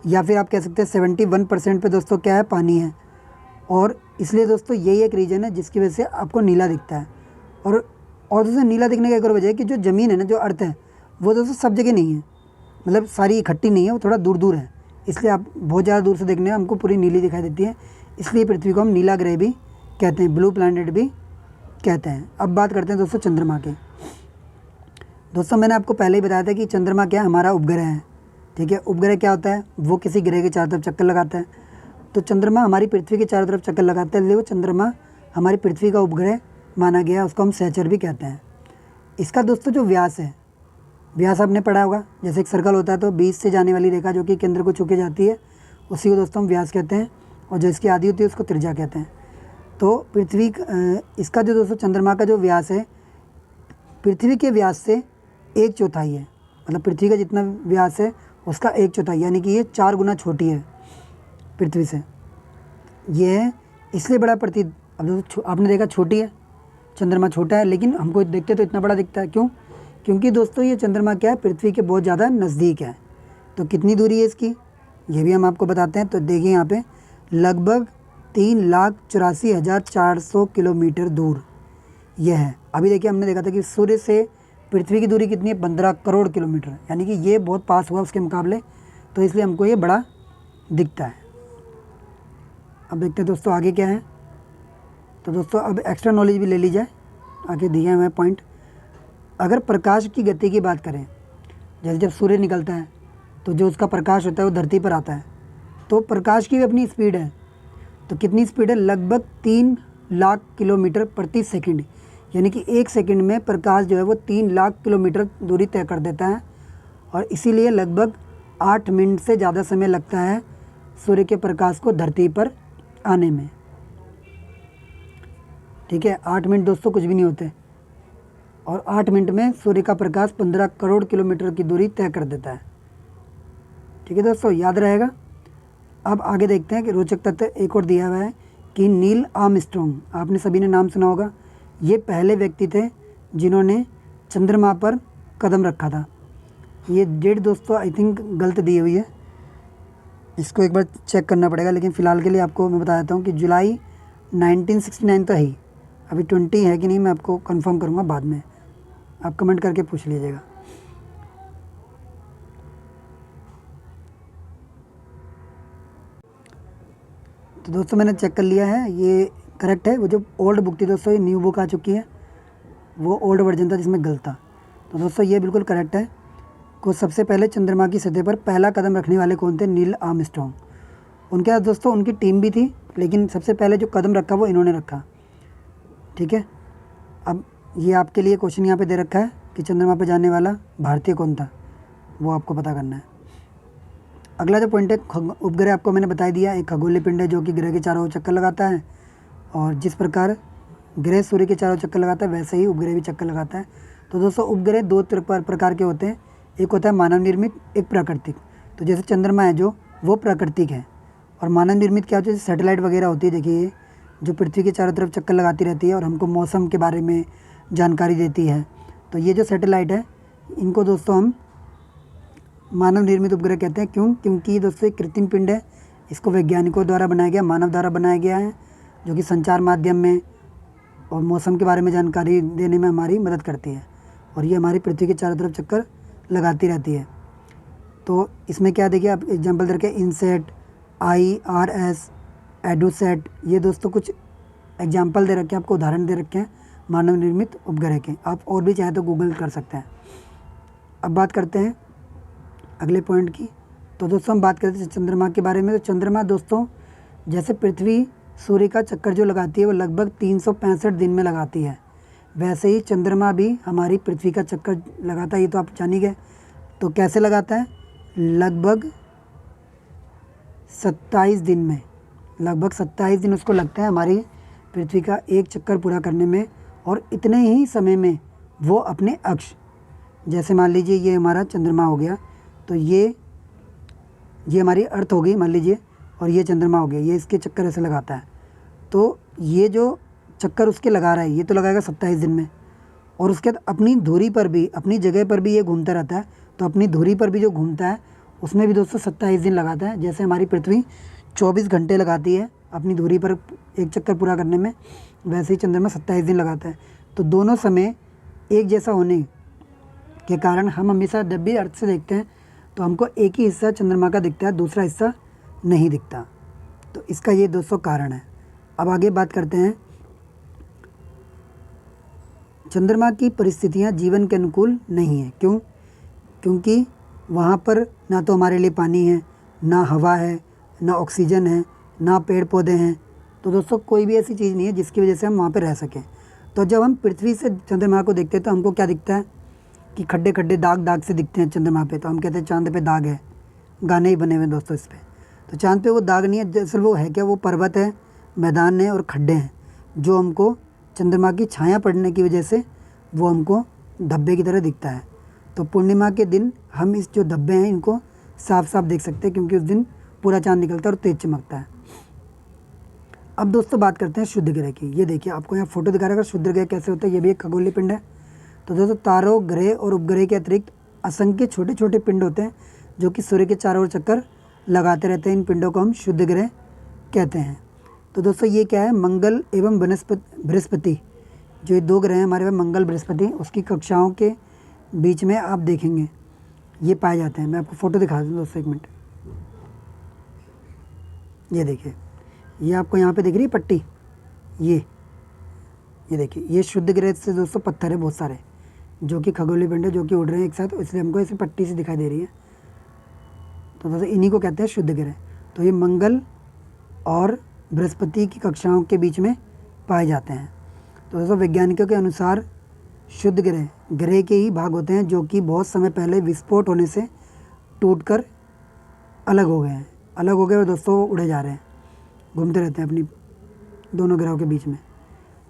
या फिर आप कह सकते हैं 71% पे दोस्तों क्या है? पानी है। और इसलिए दोस्तों यही एक रीज़न है जिसकी वजह से आपको नीला दिखता है। और दोस्तों नीला दिखने का एक और वजह है कि जो ज़मीन है ना, जो अर्थ है, वो दोस्तों सब जगह नहीं है, मतलब सारी इकट्ठी नहीं है, वो थोड़ा दूर दूर है। इसलिए आप बहुत ज़्यादा दूर से देखने में हमको पूरी नीली दिखाई देती है। इसलिए पृथ्वी को हम नीला ग्रह भी कहते हैं, ब्लू प्लैनेट भी कहते हैं। अब बात करते हैं दोस्तों चंद्रमा के। दोस्तों मैंने आपको पहले ही बताया था कि चंद्रमा क्या है? हमारा उपग्रह है। ठीक है। उपग्रह क्या होता है? वो किसी ग्रह के चारों तरफ चक्कर लगाता है। तो चंद्रमा हमारी पृथ्वी के चारों तरफ चक्कर लगाता है, इसलिए वो चंद्रमा हमारी पृथ्वी का उपग्रह माना गया। उसको हम सहचर भी कहते हैं। इसका दोस्तों जो व्यास है, व्यास आपने पढ़ा होगा, जैसे एक सर्कल होता है तो बीच से जाने वाली रेखा जो कि केंद्र को छू के जाती है, उसी को दोस्तों हम व्यास कहते हैं। और जो इसकी आधी होती है उसको त्रिज्या कहते हैं। तो पृथ्वी इसका जो दोस्तों चंद्रमा का जो व्यास है, पृथ्वी के व्यास से 1/4 है। मतलब पृथ्वी का जितना व्यास है उसका 1/4, यानी कि ये 4 गुना छोटी है पृथ्वी से। ये है इसलिए बड़ा प्रतीत। अब दोस्तों आपने देखा छोटी है, चंद्रमा छोटा है, लेकिन हमको देखते तो इतना बड़ा दिखता है। क्यों? क्योंकि दोस्तों ये चंद्रमा क्या है, पृथ्वी के बहुत ज़्यादा नज़दीक है। तो कितनी दूरी है इसकी, ये भी हम आपको बताते हैं। तो देखिए यहाँ पे लगभग 3,84,400 किलोमीटर दूर यह है। अभी देखिए हमने देखा था कि सूर्य से पृथ्वी की दूरी कितनी है, 15 करोड़ किलोमीटर, यानी कि ये बहुत पास हुआ उसके मुकाबले, तो इसलिए हमको ये बड़ा दिखता है। अब देखते हैं दोस्तों आगे क्या है। तो दोस्तों अब एक्स्ट्रा नॉलेज भी ले ली जाए, आगे दिए हुए पॉइंट। अगर प्रकाश की गति की बात करें, जैसे जब सूर्य निकलता है तो जो उसका प्रकाश होता है वो धरती पर आता है, तो प्रकाश की भी अपनी स्पीड है। तो कितनी स्पीड है, लगभग 3 लाख किलोमीटर प्रति सेकंड, यानी कि 1 सेकंड में प्रकाश जो है वो 3 लाख किलोमीटर दूरी तय कर देता है। और इसीलिए लगभग 8 मिनट से ज़्यादा समय लगता है सूर्य के प्रकाश को धरती पर आने में। ठीक है, 8 मिनट दोस्तों कुछ भी नहीं होते, और 8 मिनट में सूर्य का प्रकाश 15 करोड़ किलोमीटर की दूरी तय कर देता है। ठीक है दोस्तों, याद रहेगा। अब आगे देखते हैं कि रोचक तथ्य एक और दिया हुआ है कि नील आर्मस्ट्रॉन्ग, आपने सभी ने नाम सुना होगा, ये पहले व्यक्ति थे जिन्होंने चंद्रमा पर कदम रखा था। ये डेट दोस्तों आई थिंक गलत दी हुई है, इसको एक बार चेक करना पड़ेगा, लेकिन फ़िलहाल के लिए आपको मैं बता देता हूँ कि जुलाई 1969 तो है ही। अभी 20 है कि नहीं मैं आपको कंफर्म करूँगा बाद में, आप कमेंट करके पूछ लीजिएगा। तो दोस्तों मैंने चेक कर लिया है, ये करेक्ट है। वो जो ओल्ड बुक थी दोस्तों, ये न्यू बुक आ चुकी है, वो ओल्ड वर्जन था जिसमें गलत था। तो दोस्तों ये बिल्कुल करेक्ट है। को सबसे पहले चंद्रमा की सतह पर पहला कदम रखने वाले कौन थे, नील आर्मस्ट्रॉन्ग। उनके साथ दोस्तों उनकी टीम भी थी, लेकिन सबसे पहले जो कदम रखा वो इन्होंने रखा। ठीक है, अब ये आपके लिए क्वेश्चन यहाँ पे दे रखा है कि चंद्रमा पर जाने वाला भारतीय कौन था, वो आपको पता करना है। अगला जो पॉइंट है, उपग्रह आपको मैंने बता दिया, एक खगोलीय पिंड है जो कि ग्रह के चारों ओर चक्कर लगाता है, और जिस प्रकार ग्रह सूर्य के चारों चक्कर लगाता है वैसे ही उपग्रह भी चक्कर लगाता है। तो दोस्तों उपग्रह 2 प्रकार के होते हैं, एक होता है मानव निर्मित, एक प्राकृतिक। तो जैसे चंद्रमा है जो वो प्राकृतिक है, और मानव निर्मित क्या होती है, सैटेलाइट वगैरह होती है, देखिए जो पृथ्वी के चारों तरफ चक्कर लगाती रहती है और हमको मौसम के बारे में जानकारी देती है। तो ये जो सैटेलाइट है इनको दोस्तों हम मानव निर्मित उपग्रह कहते हैं। क्यों? क्योंकि ये दोस्तों एक कृत्रिम पिंड है, इसको वैज्ञानिकों द्वारा बनाया गया, मानव द्वारा बनाया गया है, जो कि संचार माध्यम में और मौसम के बारे में जानकारी देने में हमारी मदद करती है, और ये हमारी पृथ्वी के चारों तरफ चक्कर लगाती रहती है। तो इसमें क्या देखिए आप एग्जांपल दे रखे, इनसेट, IRS, एडूसेट, ये दोस्तों कुछ एग्जांपल दे रखे हैं, आपको उदाहरण दे रखे हैं मानव निर्मित उपग्रह के। आप और भी चाहे तो गूगल कर सकते हैं। अब बात करते हैं अगले पॉइंट की। तो दोस्तों हम बात करते हैं चंद्रमा के बारे में। तो चंद्रमा दोस्तों जैसे पृथ्वी सूर्य का चक्कर जो लगाती है वो लगभग 365 दिन में लगाती है, वैसे ही चंद्रमा भी हमारी पृथ्वी का चक्कर लगाता है, ये तो आप जान ही गए। तो कैसे लगाता है, लगभग 27 दिन में, लगभग 27 दिन उसको लगता है हमारी पृथ्वी का एक चक्कर पूरा करने में। और इतने ही समय में वो अपने अक्ष, जैसे मान लीजिए ये हमारा चंद्रमा हो गया, तो ये हमारी अर्थ हो गई मान लीजिए, और ये चंद्रमा हो गया, ये इसके चक्कर ऐसे लगाता है। तो ये जो चक्कर उसके लगा रहा है ये तो लगाएगा 27 दिन में, और उसके बाद अपनी धुरी पर भी, अपनी जगह पर भी ये घूमता रहता है। तो अपनी धुरी पर भी जो घूमता है उसमें भी दोस्तों 27 दिन लगाता है। जैसे हमारी पृथ्वी 24 घंटे लगाती है अपनी धुरी पर एक चक्कर पूरा करने में, वैसे ही चंद्रमा 27 दिन लगाता है। तो दोनों समय एक जैसा होने के कारण हम हमेशा जब भी अर्थ से देखते हैं तो हमको एक ही हिस्सा चंद्रमा का दिखता है, दूसरा हिस्सा नहीं दिखता। तो इसका ये दोस्तों कारण है। अब आगे बात करते हैं, चंद्रमा की परिस्थितियाँ जीवन के अनुकूल नहीं है। क्यों? क्योंकि वहाँ पर ना तो हमारे लिए पानी है, ना हवा है, ना ऑक्सीजन है, ना पेड़ पौधे हैं। तो दोस्तों कोई भी ऐसी चीज़ नहीं है जिसकी वजह से हम वहाँ पर रह सकें। तो जब हम पृथ्वी से चंद्रमा को देखते हैं तो हमको क्या दिखता है कि खड्डे खड्डे दाग दाग से दिखते हैं चंद्रमा पे। तो हम कहते हैं चांद पे दाग है, गाने ही बने हुए दोस्तों इस पर। तो चांद पे वो दाग नहीं है, दरअसल वो है क्या, वो पर्वत है, मैदान है और खड्डे हैं, जो हमको चंद्रमा की छाया पड़ने की वजह से वो हमको धब्बे की तरह दिखता है। तो पूर्णिमा के दिन हम इस जो धब्बे हैं इनको साफ साफ देख सकते हैं, क्योंकि उस दिन पूरा चांद निकलता है और तेज चमकता है। अब दोस्तों बात करते हैं शुद्ध ग्रह की। ये देखिए आपको यहाँ फोटो दिखा रहा है शुद्ध ग्रह कैसे होता है। ये भी एक खगोलीय पिंड है। तो दोस्तों तारों, ग्रह और उपग्रह के अतिरिक्त असंख्य छोटे छोटे पिंड होते हैं जो कि सूर्य के चारों ओर चक्कर लगाते रहते हैं। इन पिंडों को हम शुद्ध ग्रह कहते हैं। तो दोस्तों ये क्या है, मंगल एवं बृहस्पति, जो ये 2 ग्रह हैं हमारे पास, मंगल बृहस्पति, उसकी कक्षाओं के बीच में आप देखेंगे ये पाए जाते हैं। मैं आपको फ़ोटो दिखा दूँ दोस्तों, 1 मिनट। ये देखिए, ये आपको यहाँ पे दिख रही है पट्टी, ये देखिए, ये शुद्ध ग्रह से दोस्तों पत्थर है बहुत सारे, जो कि खगोलीय पिंड है, जो कि उड़ रहे हैं एक साथ, इसलिए हमको ऐसी पट्टी से दिखाई दे रही है। तो दोस्तों इन्हीं को कहते हैं शुद्ध ग्रह। तो ये मंगल और बृहस्पति की कक्षाओं के बीच में पाए जाते हैं। तो दोस्तों वैज्ञानिकों के अनुसार शुद्ध ग्रह के ही भाग होते हैं जो कि बहुत समय पहले विस्फोट होने से टूटकर अलग हो गए और दोस्तों उड़े जा रहे हैं, घूमते रहते हैं अपनी दोनों ग्रहों के बीच में।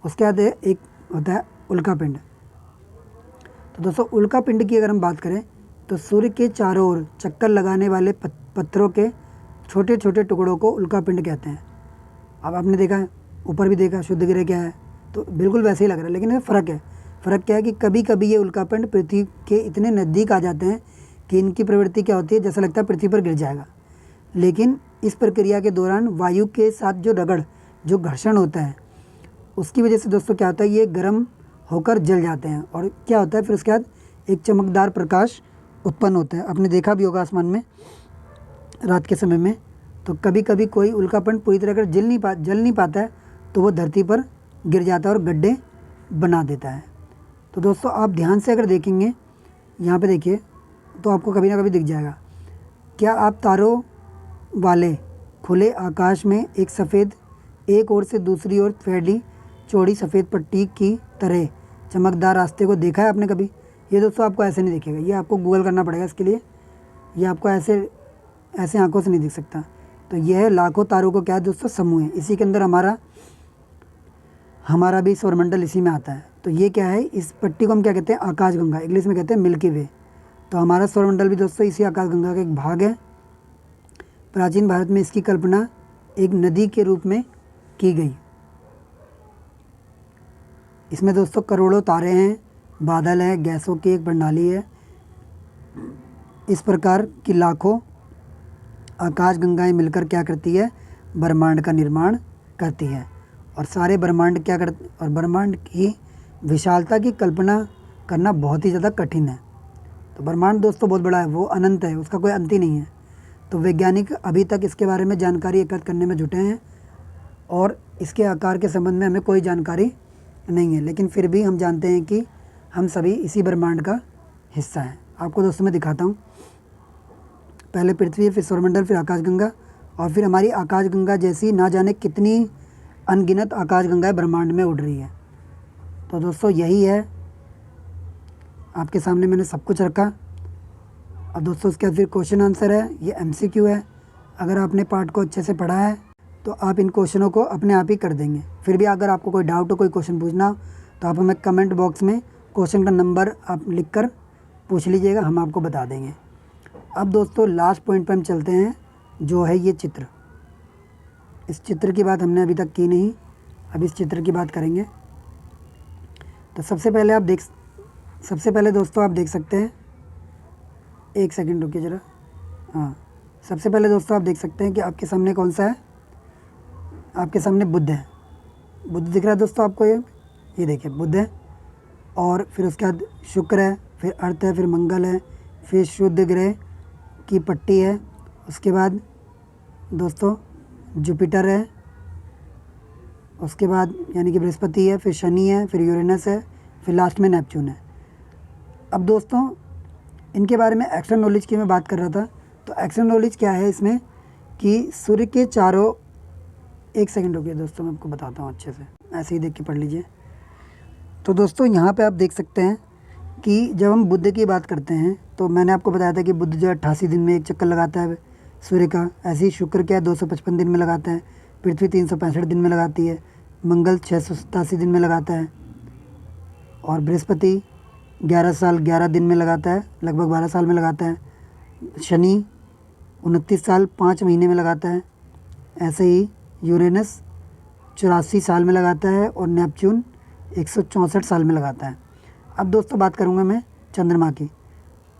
उसके बाद एक होता है उल्का पिंड। तो दोस्तों उल्का पिंड की अगर हम बात करें तो सूर्य के चारों ओर चक्कर लगाने वाले पत्थरों के छोटे छोटे टुकड़ों को उल्का पिंड कहते हैं। अब आपने देखा, ऊपर भी देखा शुद्ध ग्रह क्या है, तो बिल्कुल वैसे ही लग रहा है, लेकिन फ़र्क क्या है कि कभी कभी ये उल्का पिंड पृथ्वी के इतने नज़दीक आ जाते हैं कि इनकी प्रवृत्ति क्या होती है, जैसा लगता है पृथ्वी पर गिर जाएगा। लेकिन इस प्रक्रिया के दौरान वायु के साथ जो घर्षण होता है, उसकी वजह से दोस्तों क्या होता है, ये गर्म होकर जल जाते हैं। और क्या होता है फिर उसके बाद एक चमकदार प्रकाश उत्पन्न होता है। आपने देखा भी होगा आसमान में रात के समय में, तो कभी कभी कोई उल्कापिंड पूरी तरह अगर जल नहीं पाता है तो वो धरती पर गिर जाता है और गड्ढे बना देता है। तो दोस्तों आप ध्यान से अगर देखेंगे यहाँ पे देखिए, तो आपको कभी ना कभी दिख जाएगा। क्या आप तारों वाले खुले आकाश में एक ओर से दूसरी ओर फैली चौड़ी सफ़ेद पट्टी की तरह चमकदार रास्ते को देखा है आपने कभी? ये दोस्तों आपको ऐसे नहीं दिखेगा, ये आपको गूगल करना पड़ेगा इसके लिए, ये आपको ऐसे आंखों से नहीं दिख सकता। तो यह लाखों तारों को क्या है दोस्तों, समूह है। इसी के अंदर हमारा भी सौरमंडल इसी में आता है। तो ये क्या है, इस पट्टी को हम क्या कहते हैं, आकाशगंगा, इंग्लिश में कहते हैं मिल्की वे। तो हमारा सौरमंडल भी दोस्तों इसी आकाशगंगा का एक भाग है। प्राचीन भारत में इसकी कल्पना एक नदी के रूप में की गई। इसमें दोस्तों करोड़ों तारे हैं, बादल हैं, गैसों की एक प्रणाली है। इस प्रकार की लाखों आकाशगंगाएं मिलकर क्या करती है, ब्रह्मांड का निर्माण करती है। और सारे ब्रह्मांड और ब्रह्मांड की विशालता की कल्पना करना बहुत ही ज़्यादा कठिन है। तो ब्रह्मांड दोस्तों बहुत बड़ा है, वो अनंत है, उसका कोई अंत ही नहीं है। तो वैज्ञानिक अभी तक इसके बारे में जानकारी एकत्र करने में जुटे हैं और इसके आकार के संबंध में हमें कोई जानकारी नहीं है, लेकिन फिर भी हम जानते हैं कि हम सभी इसी ब्रह्मांड का हिस्सा हैं। आपको दोस्तों मैं दिखाता हूँ, पहले पृथ्वी, फिर सौरमंडल, फिर आकाशगंगा, और फिर हमारी आकाशगंगा जैसी ना जाने कितनी अनगिनत आकाशगंगाएं ब्रह्मांड में उड़ रही है। तो दोस्तों यही है, आपके सामने मैंने सब कुछ रखा। अब दोस्तों उसके बाद फिर क्वेश्चन आंसर है, ये MCQ है। अगर आपने पार्ट को अच्छे से पढ़ा है तो आप इन क्वेश्चनों को अपने आप ही कर देंगे। फिर भी अगर आपको कोई डाउट हो, कोई क्वेश्चन पूछना हो, तो आप हमें कमेंट बॉक्स में क्वेश्चन का नंबर आप लिख कर पूछ लीजिएगा, हम आपको बता देंगे। अब दोस्तों लास्ट पॉइंट पर हम चलते हैं, जो है ये चित्र। इस चित्र की बात हमने अभी तक की नहीं, अब इस चित्र की बात करेंगे। तो सबसे पहले दोस्तों आप देख सकते हैं, एक सेकंड रुकिए ज़रा, हाँ, सबसे पहले दोस्तों आप देख सकते हैं कि आपके सामने कौन सा है, आपके सामने बुध है। बुध दिख रहा है दोस्तों आपको, ये देखिए बुध है। और फिर उसके बाद शुक्र है, फिर अर्थ है, फिर मंगल है, फिर शुद्ध ग्रह की पट्टी है। उसके बाद दोस्तों जुपिटर है, उसके बाद यानी कि बृहस्पति है, फिर शनि है, फिर यूरेनस है, फिर लास्ट में नेपच्यून है। अब दोस्तों इनके बारे में एक्स्ट्रा नॉलेज की मैं बात कर रहा था। तो एक्स्ट्रा नॉलेज क्या है इसमें कि सूर्य के चारों, एक सेकंड रुकिए दोस्तों मैं आपको बताता हूँ अच्छे से, ऐसे ही देख के पढ़ लीजिए। तो दोस्तों यहाँ पे आप देख सकते हैं कि जब हम बुध की बात करते हैं तो मैंने आपको बताया था कि बुध जो 88 दिन में एक चक्कर लगाता है सूर्य का। ऐसे ही शुक्र क्या है 255 दिन में लगाता है, पृथ्वी 365 दिन में लगाती है, मंगल 687 दिन में लगाता है, और बृहस्पति 11 साल 11 दिन में लगाता है, लगभग 12 साल में लगाता है। शनि 29 साल 5 महीने में लगाता है। ऐसे ही यूरेनस 184 साल में लगाता है और नेपच्यून 164 साल में लगाता है। अब दोस्तों बात करूँगा मैं चंद्रमा की।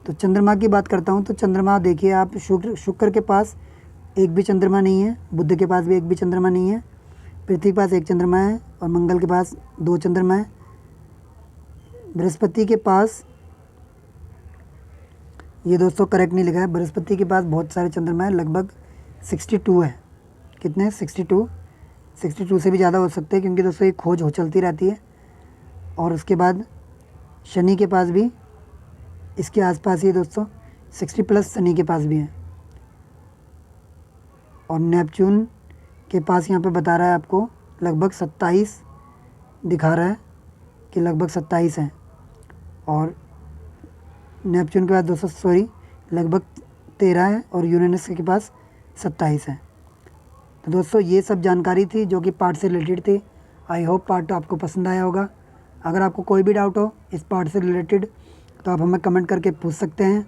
तो चंद्रमा की बात करता हूँ तो चंद्रमा देखिए आप, शुक्र के पास एक भी चंद्रमा नहीं है, बुध के पास भी एक भी चंद्रमा नहीं है, पृथ्वी के पास एक चंद्रमा है और मंगल के पास 2 चंद्रमा है। बृहस्पति के पास, ये दोस्तों करेक्ट नहीं लिखा है, बृहस्पति के पास बहुत सारे चंद्रमा है, लगभग 62 है। कितने? 62 से भी ज़्यादा हो सकते हैं, क्योंकि दोस्तों ये खोज हो चलती रहती है। और उसके बाद शनि के पास भी इसके आसपास ही दोस्तों 60+ शनि के पास भी है। और नेपच्यून के पास यहाँ पे बता रहा है आपको लगभग 27 दिखा रहा है कि लगभग 27 है। और नेपच्यून के पास दोस्तों लगभग 13 है और यूरेनस के पास 27 है। तो दोस्तों ये सब जानकारी थी जो कि पार्ट से रिलेटेड थी। आई होप पार्ट आपको पसंद आया होगा। अगर आपको कोई भी डाउट हो इस पार्ट से रिलेटेड तो आप हमें कमेंट करके पूछ सकते हैं।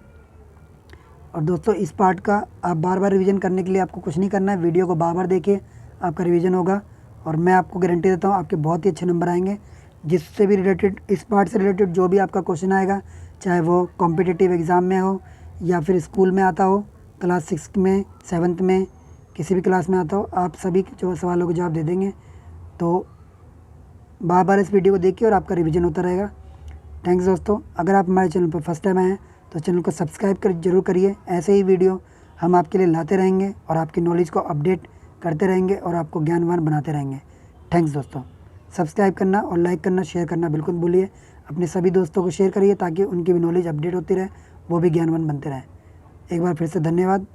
और दोस्तों इस पार्ट का आप बार बार रिवीजन करने के लिए आपको कुछ नहीं करना है, वीडियो को बार बार देखिए, आपका रिवीजन होगा। और मैं आपको गारंटी देता हूँ आपके बहुत ही अच्छे नंबर आएंगे। जिससे भी रिलेटेड, इस पार्ट से रिलेटेड जो भी आपका क्वेश्चन आएगा, चाहे वो कॉम्पिटिटिव एग्ज़ाम में हो या फिर स्कूल में आता हो, क्लास 6 में, 7th में, किसी भी क्लास में आता हो, आप सभी जो सवालों के जवाब दे देंगे। तो बार बार इस वीडियो को देखिए और आपका रिवीजन होता रहेगा। थैंक्स दोस्तों। अगर आप हमारे चैनल पर फर्स्ट टाइम आए हैं तो चैनल को सब्सक्राइब जरूर करिए। ऐसे ही वीडियो हम आपके लिए लाते रहेंगे और आपकी नॉलेज को अपडेट करते रहेंगे और आपको ज्ञानवान बनाते रहेंगे। थैंक्स दोस्तों। सब्सक्राइब करना और लाइक करना, शेयर करना बिल्कुल भूलिए। अपने सभी दोस्तों को शेयर करिए ताकि उनकी भी नॉलेज अपडेट होती रहे, वो भी ज्ञानवान बनते रहें। एक बार फिर से धन्यवाद।